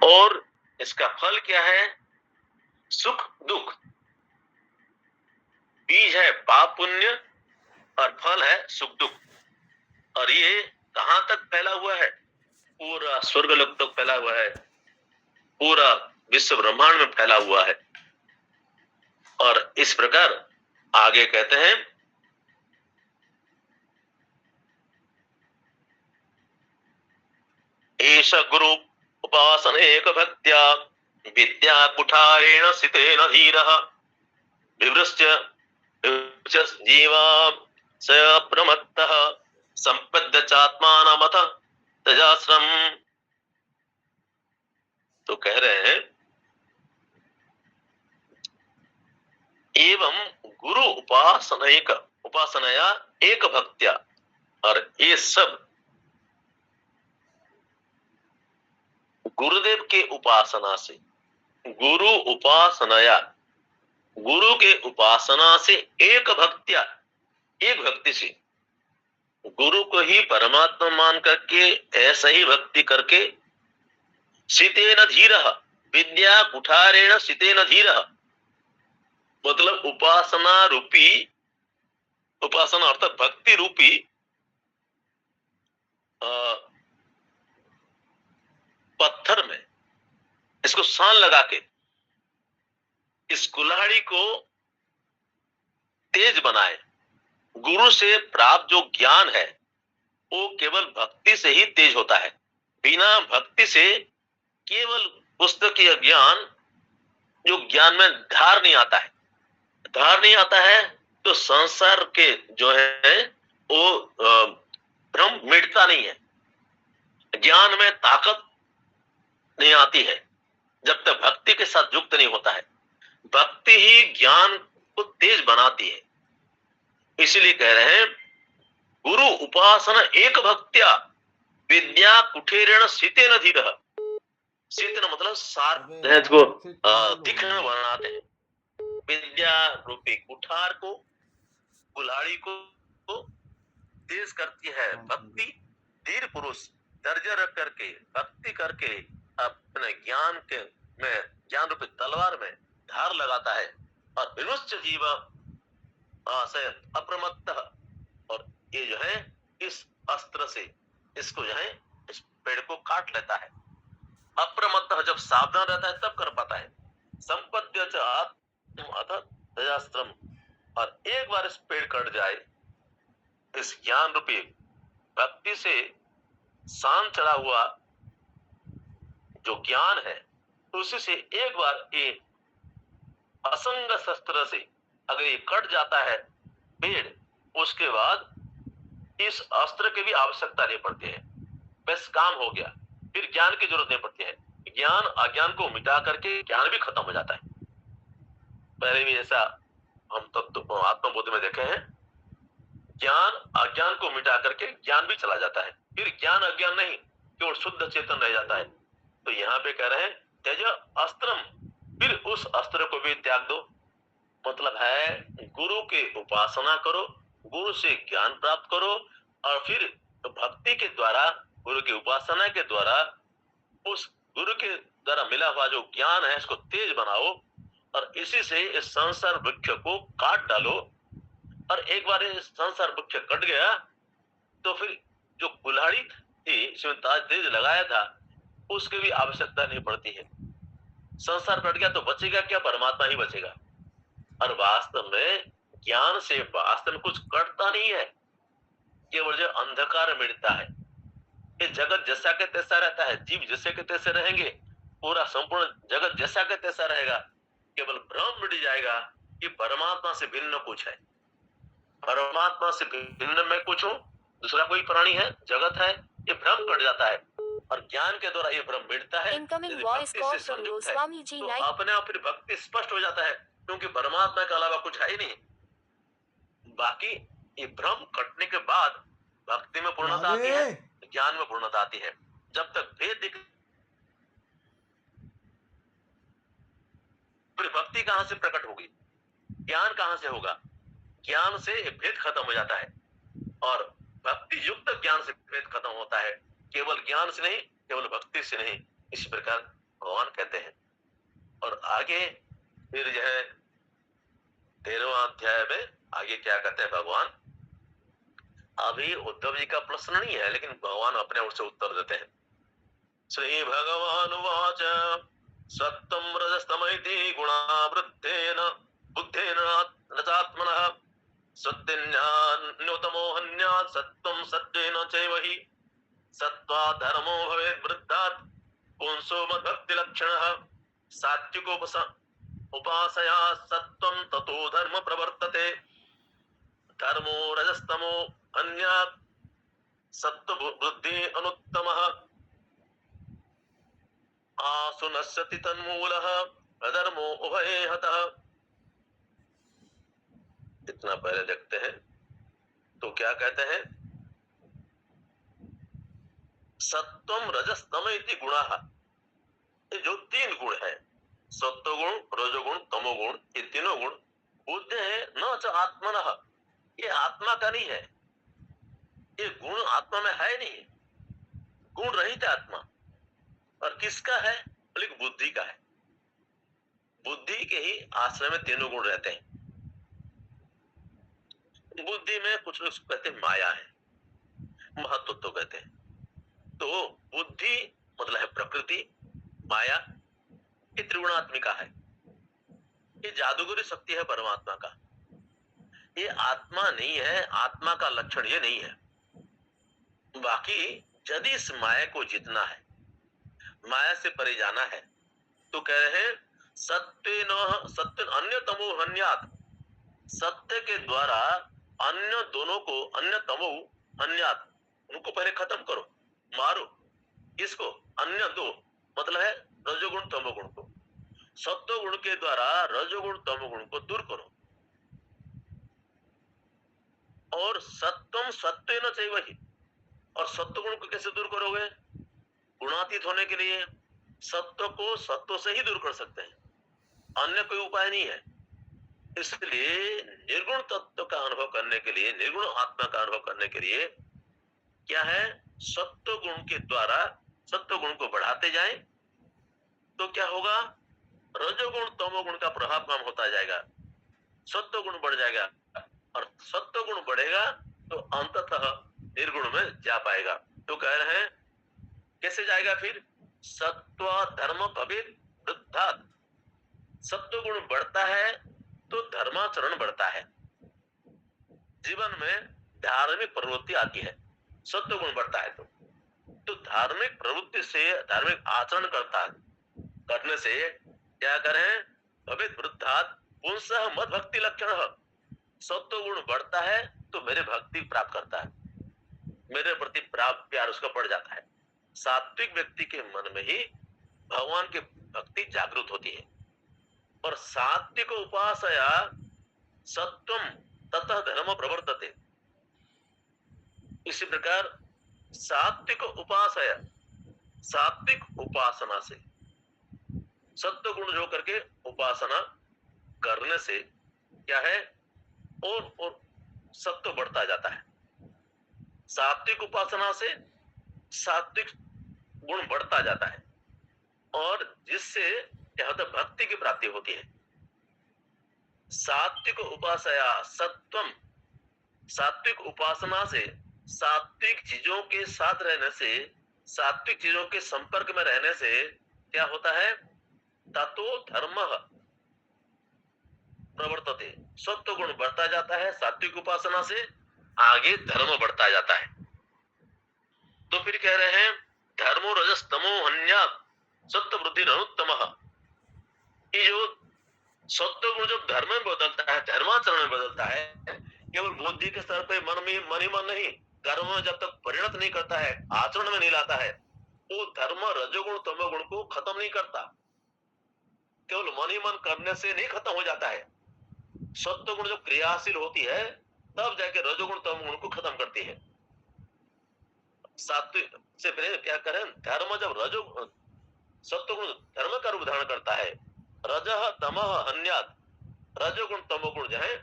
और इसका फल क्या है? सुख दुख। बीज है पाप पुण्य और फल है सुख दुख। और ये कहां तक फैला हुआ है? पूरा स्वर्गलोक तक फैला हुआ है, पूरा विश्व ब्रह्मांड में फैला हुआ है। और इस प्रकार आगे कहते हैं, एष गुरु उपासन एक भक्त्या विद्या कुठारेण सितेन धीरः विवृश्य जीवा स प्रमत्तः संपद्य चात्मानमथ तजाश्रम। तो कह रहे हैं, एवं गुरु उपासनया एक भक्त्या, और ये सब गुरुदेव के उपासना से, गुरु उपासनया, गुरु के उपासना से एक भक्त्या, एक भक्ति से, गुरु को ही परमात्मा मान करके ऐसा ही भक्ति करके, सितेन धीरः विद्या कुठारेण सितेन धीरः, मतलब उपासना रूपी, उपासना अर्थात भक्ति रूपी पत्थर में इसको सान लगा के इस कुल्हाड़ी को तेज बनाए। गुरु से प्राप्त जो ज्ञान है वो केवल भक्ति से ही तेज होता है। बिना भक्ति से केवल पुस्तकीय ज्ञान, जो ज्ञान में धार नहीं आता है, धार नहीं आता है तो संसार के जो है वो भ्रम मिटता नहीं है, ज्ञान में ताकत नहीं आती है जब तक भक्ति के साथ युक्त नहीं होता है। भक्ति ही ज्ञान को तेज बनाती है। इसीलिए कह रहे हैं, गुरु उपासना एक भक्त्या विद्या कुठेरेण सितेन धीरः। सितेन मतलब सार को तीक्ष्ण बनाते हैं। विद्या रूपी कुठार को, कुल्हाड़ी को तेज करती है भक्ति। धीर पुरुष धैर्य रख करके भक्ति करके अपने ज्ञान के में, ज्ञान रूपी तलवार में धार लगाता है और विनुष्य जीव से अप्रमत्त, और ये जो है इस अस्त्र से इसको जो है इस पेड़ को काट लेता है। अप्रमत्त जब सावधान रहता है तब कर पाता है। संपद्य तजास्त्रम, और एक बार इस पेड़ कट जाए, इस ज्ञान रूपी भक्ति से सान चढ़ा हुआ जो ज्ञान है उसी से एक बार ये असंग शस्त्र से अगर ये कट जाता है पेड़, उसके बाद इस अस्त्र की भी आवश्यकता नहीं पड़ती है, बस काम हो गया, फिर ज्ञान की जरूरत नहीं पड़ती है। ज्ञान अज्ञान को मिटा करके ज्ञान भी खत्म हो जाता है। पहले भी ऐसा हम तत्व आत्मबोध में देखे हैं, ज्ञान अज्ञान को मिटा करके ज्ञान भी चला जाता है, फिर ज्ञान अज्ञान नहीं, केवल शुद्ध चेतन रह जाता है। तो यहाँ पे कह रहे हैं, त्यज अस्त्रम, फिर उस अस्त्र को भी त्याग दो। मतलब है गुरु के उपासना करो, गुरु से ज्ञान प्राप्त करो, और फिर भक्ति के द्वारा, गुरु की उपासना के द्वारा, उस गुरु के द्वारा मिला हुआ जो ज्ञान है इसको तेज बनाओ, और इसी से इस संसार वृक्ष को काट डालो। और एक बार ये संसार वृक्ष कट गया तो फिर जो कुल्हाड़ी थी इसमें तेज लगाया था उसकी भी आवश्यकता नहीं पड़ती है। संसार कट गया तो बचेगा क्या? परमात्मा ही बचेगा। और वास्तव में ज्ञान से वास्तव में कुछ कटता नहीं है, केवल जो अंधकार मिटता है। ये जगत जैसा के तैसा रहता है, जीव जैसे के तैसे रहेंगे, पूरा संपूर्ण जगत जैसा के तैसा रहेगा, केवल भ्रम मिट जाएगा कि परमात्मा से भिन्न कुछ है। परमात्मा से भिन्न मैं कुछ हूँ, दूसरा कोई प्राणी है, जगत है, ये भ्रम कट जाता है। और ज्ञान के द्वारा ये भ्रम मिटता है। Incoming voice call from Goswami ji तो like अपने आप फिर भक्ति स्पष्ट हो जाता है, क्योंकि परमात्मा के अलावा कुछ है ही नहीं। बाकी ये भ्रम कटने के बाद भक्ति में पूर्णता आती है, ज्ञान में पूर्णता आती है। जब तक भेद दिख, फिर भक्ति कहां से प्रकट होगी? ज्ञान कहां से होगा? ज्ञान से भेद खत्म हो जाता है, और भक्ति युक्त ज्ञान से भेद खत्म होता है। केवल ज्ञान से नहीं, केवल भक्ति से नहीं। इस प्रकार भगवान कहते हैं। और आगे फिर यह 13वां अध्याय में आगे क्या कहते हैं भगवान। अभी उद्धव जी का प्रश्न नहीं है, लेकिन भगवान अपने ओर से उत्तर देते हैं। श्री भगवान वाच सत्वं रजस्तमैति गुणावृत्तेन बुद्धेन रजात्मनः सद्दिन्यान्योतमो हन्यात् सत्वं सत्त्वेन चैव हि सत्त्वा धर्मो भवेत् वृद्धात् पुंसो मद्भक्तिलक्षणः सात्विकोपस उपासया सत्वं ततो धर्म प्रवर्तते धर्मो रजस्तमो अन्यात् सत्व बुद्धि अनुत्तमः आसु नश्यति तन्मूलः अधर्मो उभये हतः। इतना पहले देखते हैं तो क्या कहते हैं। सत्वम रजस्तम इति गुणाः, ये जो तीन गुण है, सत्वगुण रजोगुण तमोगुण, ये तीनों गुण बुद्धि है न च आत्मनः, ये आत्मा का नहीं है, ये गुण आत्मा में है नहीं, गुण रहित है आत्मा। और किसका है, बल्कि बुद्धि का है। बुद्धि के ही आश्रय में तीनों गुण रहते हैं। बुद्धि में कुछ लोग कहते हैं माया है, महत्व तो कहते हैं। तो बुद्धि मतलब है प्रकृति, माया ये त्रिगुणात्मिका है, ये जादूगरी शक्ति है परमात्मा का। ये आत्मा नहीं है, आत्मा का लक्षण ये नहीं है। बाकी यदि इस माया को जीतना है, माया से परे जाना है, तो कह रहे हैं सत्य अन्य तमो हन्यात्, सत्य के द्वारा अन्य दोनों को, अन्य तमो हन्यात्, उनको पहले खत्म करो, मारो। इसको अन्य दो मतलब है रजोगुण तमोगुण को, सत्व गुण के द्वारा रजोगुण तमोगुण को दूर करो। और सत्वम सत्वेन चैव हि, और सत्व गुण को कैसे दूर करोगे, गुणातीत होने के लिए सत्व को सत्व से ही दूर कर सकते हैं, अन्य कोई उपाय नहीं है। इसलिए निर्गुण तत्व का अनुभव करने के लिए, निर्गुण आत्मा का अनुभव करने के लिए क्या है, सत्व गुण के द्वारा सत्व गुण को बढ़ाते जाएं, तो क्या होगा, रजोगुण तमोगुण का प्रभाव कम होता जाएगा, सत्व गुण बढ़ जाएगा, और सत्व गुण बढ़ेगा तो अंततः निर्गुण में जा पाएगा। तो कह रहे हैं कैसे जाएगा फिर, सत्व धर्म भवेत् वृद्धात्, सत्व गुण बढ़ता है तो धर्माचरण बढ़ता है, जीवन में धार्मिक प्रवृत्ति आती है। सत्व गुण बढ़ता है तो धार्मिक प्रवृत्ति से, धार्मिक आचरण करने से क्या करें, भवेत् वृद्धात् पुंसः मद भक्ति लक्षणः, सत्व गुण बढ़ता है तो मेरे भक्ति प्राप्त करता है, मेरे प्रति प्यार उसका बढ़ जाता है। सात्विक व्यक्ति के मन में ही भगवान की भक्ति जागृत होती है। और सात्विक उपासया सत्वम ततः धर्म प्रवर्तते, इसी प्रकार सात्विक उपासया, सात्विक उपासना से, सत्व गुण जो करके उपासना करने से क्या है, और सत्व बढ़ता जाता है। सात्विक उपासना से सात्विक गुण बढ़ता जाता है, और जिससे क्या होता है, भक्ति की प्राप्ति होती है। सात्विक उपासया सत्वम, सात्विक उपासना से, सात्विक चीजों के साथ रहने से, सात्विक चीजों के संपर्क में रहने से क्या होता है, ततो धर्म प्रवर्तते, सत्व गुण बढ़ता जाता है, सात्विक उपासना से आगे धर्म बढ़ता जाता है। तो फिर कह रहे हैं धर्मो रजस तमो हन्यात् सत्व वृद्धि अनुत्तमः, ये जो सत्व गुण जब धर्म में बदलता है, धर्माचरण में बदलता है, केवल बुद्धि के स्तर पे मन ही मन नहीं, कर्म में जब तक परिणत नहीं करता है, आचरण में नहीं लाता है, वो धर्म रजोगुण तमोगुण को खत्म नहीं करता। केवल मन ही मन करने से नहीं खत्म हो जाता है, सत्व गुण जब क्रियाशील होती है तब जाके रजोगुण तमोगुण को खत्म करती है। सात्विक से पहले क्या करें, धर्म जब रजो सत्व गुण धर्म का रूप धारण करता है, रजः तमः हन्यात्, रजोगुण तमोगुण जो है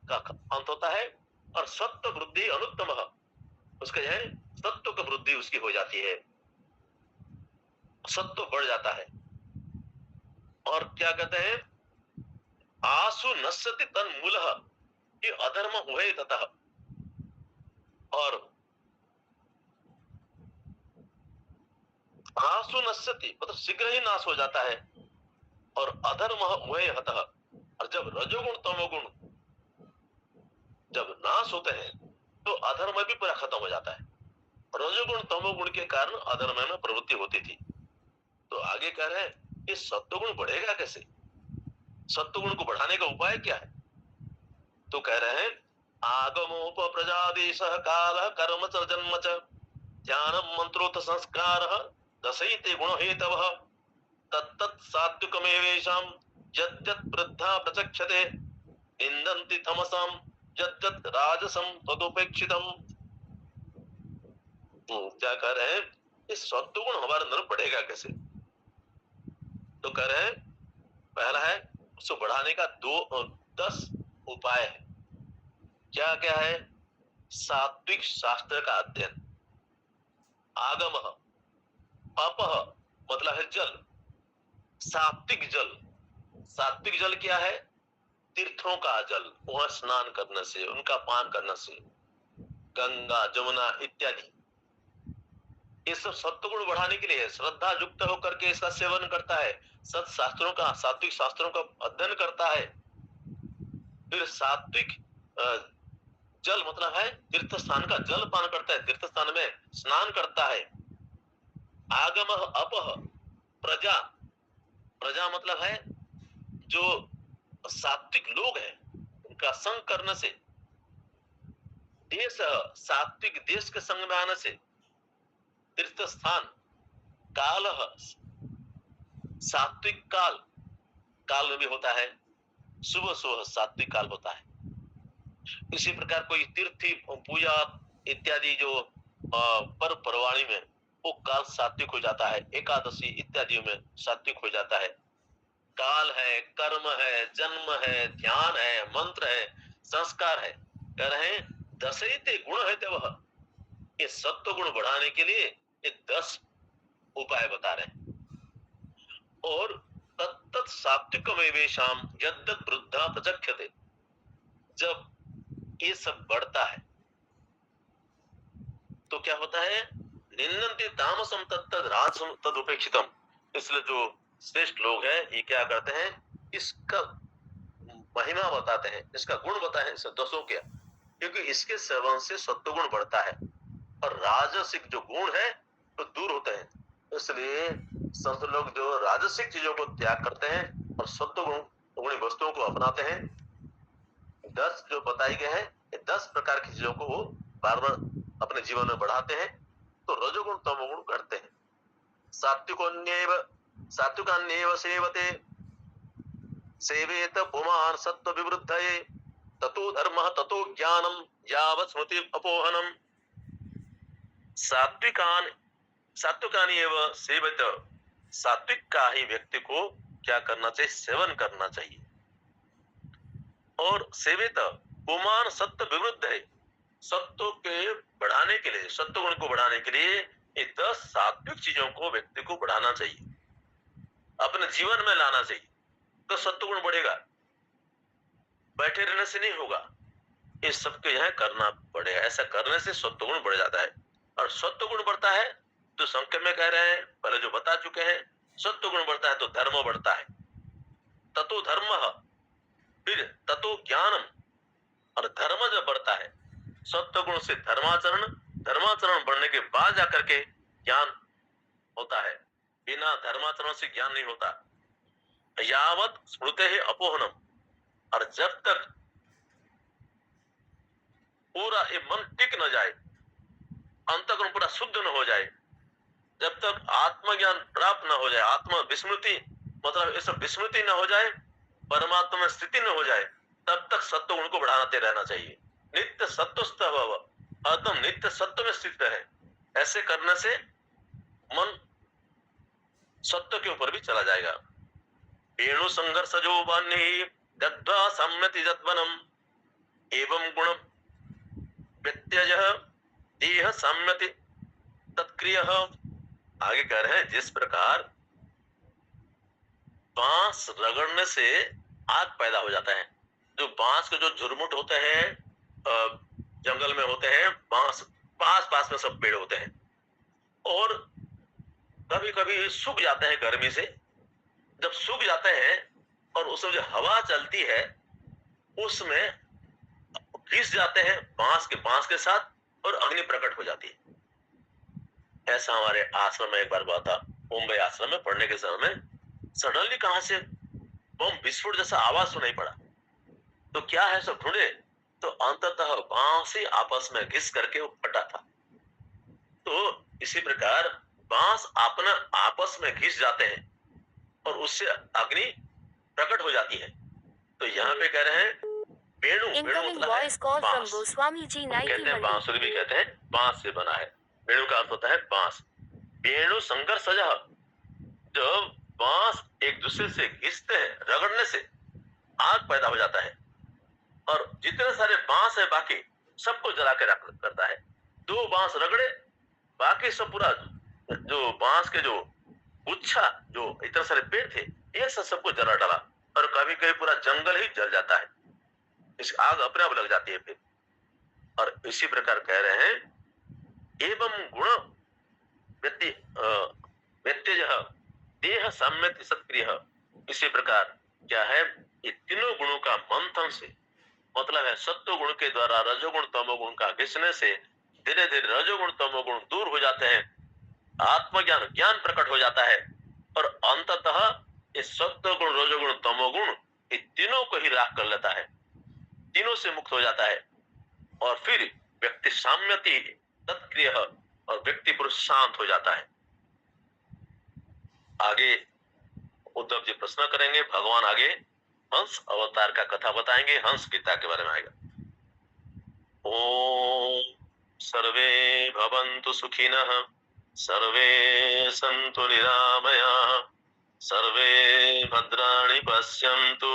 का अंत होता है, और सत्व वृद्धि अनुत्तमः, उसका जो है सत्व की वृद्धि उसकी हो जाती है, सत्व बढ़ जाता है। और क्या कहते हैं, आसु नश्यति तन्मूलः, ये अधर्म हुए ततः, और आसु नश्यति मतलब शीघ्र ही नाश हो जाता है, और अधर्म हुए हतः, और जब रजोगुण तमोगुण जब नाश होते हैं तो अधर्म भी पूरा खत्म हो जाता है। रजोगुण तमोगुण के कारण अधर्म में प्रवृत्ति होती थी। तो आगे कह रहे हैं ये सत्वगुण बढ़ेगा कैसे, सत्वगुण को बढ़ाने का उपाय क्या है? तो कह रहे हैं आगमोप प्रजादेश काल कर्म च जन्म च ध्यानम मंत्रोथ संस्कार दशैते गुण हेतव तत्तत् सात्विकमेवेषां यद्यत् वृद्धा प्रचक्षते निन्दन्ति तमसां यद्यत् राजसं तदुपेक्षितम्। क्या कह रहे हैं, इस सत्वगुण हमारे अंदर बढ़ेगा कैसे? तो कह रहे हैं पहला है उसको बढ़ाने का 10 उपाय है। क्या क्या है? सात्विक शास्त्र का अध्ययन, आगम, अपह मतलब है जल, सात्विक जल, सात्विक जल क्या है? तीर्थों का जल, वहां स्नान करने से, उनका पान करने से, गंगा जमुना इत्यादि, ये सब सत्वगुण बढ़ाने के लिए है। श्रद्धा युक्त होकर के इसका सेवन करता है, सत शास्त्रों का, सात्विक शास्त्रों का अध्ययन करता है। फिर सात्विक जल मतलब है तीर्थ स्थान का जल पान करता है, तीर्थ स्थान में स्नान करता है। आगम अपह प्रजा, प्रजा मतलब है जो सात्विक लोग हैं उनका संग करने से, देश सात्विक देश के संग में आने से, तीर्थ स्थान, काल सात्विक काल, काल में भी होता है, सुबह सुबह सात्विक काल होता है। इसी प्रकार कोई तीर्थ पूजा इत्यादि जो पर्व परवाणी में वो काल सात्विक हो जाता है, एकादशी इत्यादि में सात्विक हो जाता है। काल है, कर्म है, जन्म है, ध्यान है, मंत्र है, संस्कार है। कह रहे हैं दशैते गुण है वह, ये सत्व गुण बढ़ाने के लिए ये 10 उपाय बता रहे हैं। और तत्तत् सात्विकमेवेषां यद्यत् वृद्धा प्रचक्षते, जब ये सब बढ़ता है तो क्या होता है? निन्नन्ति तामसं तत्तद् राजसं तदुपेक्षितम्। इसलिए जो श्रेष्ठ लोग हैं ये क्या करते हैं, इसका महिमा बताते हैं, इसका गुण बताते हैं, दसों क्या, क्योंकि इसके सेवन से सत्वगुण बढ़ता है और राजसिक जो गुण है तो दूर होते हैं। इसलिए संत लोग जो राजसिक चीजों को त्याग करते हैं और सत्वगुण वस्तुओं को अपनाते हैं। 10 जो बताई गए हैं ये 10 प्रकार की चीजों को वो बार बार अपने जीवन में बढ़ाते हैं तो रजोगुण तमोगुण करते हैं। सात्विकान्येव सेवते सेवेत पुमान् सत्व विवृद्धये ततो धर्मः ततो ज्ञानम यावत् स्मृति अपोहनम। सात्विकान एवं सेवित, सात्विक का ही व्यक्ति को क्या करना चाहिए? सेवन करना चाहिए। और सेवित पुमान सत्व विवृद्ध है, सत्व के बढ़ाने के लिए, सत्व गुण को बढ़ाने के लिए ये 10 सात्विक चीजों को व्यक्ति को बढ़ाना चाहिए, अपने जीवन में लाना चाहिए, तो सत्व गुण बढ़ेगा। बैठे रहने से नहीं होगा, ये सबके यहाँ करना पड़ेगा। ऐसा करने से सत्व गुण बढ़ जाता है। और सत्व गुण बढ़ता है तो संख्या में कह रहे हैं, पहले जो बता चुके हैं, सत्व गुण बढ़ता है तो धर्म बढ़ता है, ततो धर्म, फिर ततो ज्ञानम, और धर्म जब बढ़ता है सत्व गुण से धर्माचरण, धर्माचरण बढ़ने के बाद जाकर के ज्ञान होता है, बिना धर्माचरण से ज्ञान नहीं होता। यावत स्मृते है अपोहनम, और जब तक पूरा ये मन टिक न जाए, अंतःकरण पूरा शुद्ध न हो जाए, जब तक आत्मज्ञान प्राप्त न हो जाए, आत्मा विस्मृति मतलब ये सब विस्मृति न हो जाए, परमात्मा में स्थिति न हो जाए, तब तक सत्व गुण को बढ़ाते रहना चाहिए। नित्य सत्वस्थ भव, आत्म नित्य सत्व में स्थित है। ऐसे करने से मन सत्व के ऊपर भी चला जाएगा। वेणु संघर्ष जो बान्ही दद्वा सम्यति जत्वनम एवं गुण व्यत्यज देह सम्यति तत्क्रिय। आगे कह रहे हैं जिस प्रकार बांस रगड़ने से आग पैदा हो जाता है। जो बांस के जो झुरमुट होते हैं जंगल में होते हैं, बांस पास पास में सब पेड़ होते हैं और कभी कभी सूख जाते हैं गर्मी से। जब सूख जाते हैं और उसमें जो हवा चलती है उसमें घिस जाते हैं बांस के साथ और अग्नि प्रकट हो जाती है। ऐसा हमारे आश्रम में एक बार हुआ था। मुंबई आश्रम में पढ़ने के समय में सडनली कहां से बम विस्फोट जैसा आवाज सुनाई पड़ा। तो क्या है सब ढूंढे तो अंततः बांस ही आपस में घिस करके वो फटा था। तो इसी प्रकार बांस अपना आपस में घिस जाते हैं और उससे अग्नि प्रकट हो जाती है। तो यहाँ पे कह रहे हैं वेणु, वेणु Incoming मतलब है voice call from बांस। Goswami Ji कहते हैं 90 बांसुरी भी कहते हैं, बांस से बना है। वेणु का अर्थ होता है बांस। वेणु शंकर सजा। जब बांस एक दूसरे से घिसते हैं रगड़ने से आग पैदा हो जाता है और जितने सारे बांस है बाकी सबको जला के रख करता है। दो बांस रगड़े बाकी सब पूरा जो बांस के जो गुच्छा जो इतने सारे पेड़ थे ये सबको जला डाला और कभी कभी पूरा जंगल ही जल जाता है। इस आग अपने आप लग जाती है फिर। और इसी प्रकार कह रहे हैं एवं गुण व्यत्यय देह सम्यक सत्क्रिय। इसी प्रकार क्या है ये तीनों गुणों का मंथन से मतलब है सत्व गुण के द्वारा रजोगुण तमोगुण का घिसने से धीरे धीरे रजोगुण तमोगुण दूर हो जाते हैं, आत्मज्ञान ज्ञान प्रकट हो जाता है और अंततः ये सत्व गुण रजोगुण तमोगुण ये तीनों को ही राख कर लेता है, तीनों से मुक्त हो जाता है और फिर व्यक्ति साम्यति तत्क्रिय और व्यक्ति पुरुष शांत हो जाता है। आगे उद्धव जी प्रश्न करेंगे, भगवान आगे हंस अवतार का कथा बताएंगे, हंस गीता के बारे में आएगा। ओम सर्वे भवन्तु सुखिनः सर्वे सन्तु निरामयाः सर्वे भद्राणि पश्यन्तु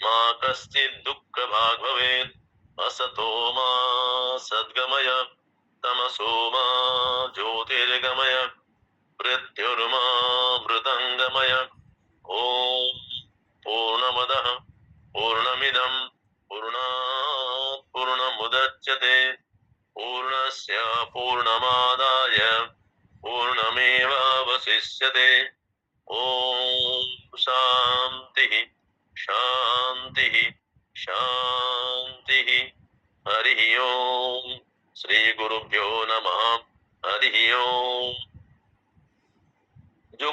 मा कश्चित् दुःखभाग् भवेत्। असतो मा सद्गमय तमसो मा ज्योतिर्गमय मृत्युर्मा मृदङ्गमय। ओम पूर्णमदः पूर्णमिदं पूर्णात् पूर्णमुदच्यते पूर्णस्य पूर्णमादाय पूर्णमेवावशिष्यते। ओम शांति शांति शांति। हरि ओम। श्री गुरुभ्यो नमः। हरि ओम। जो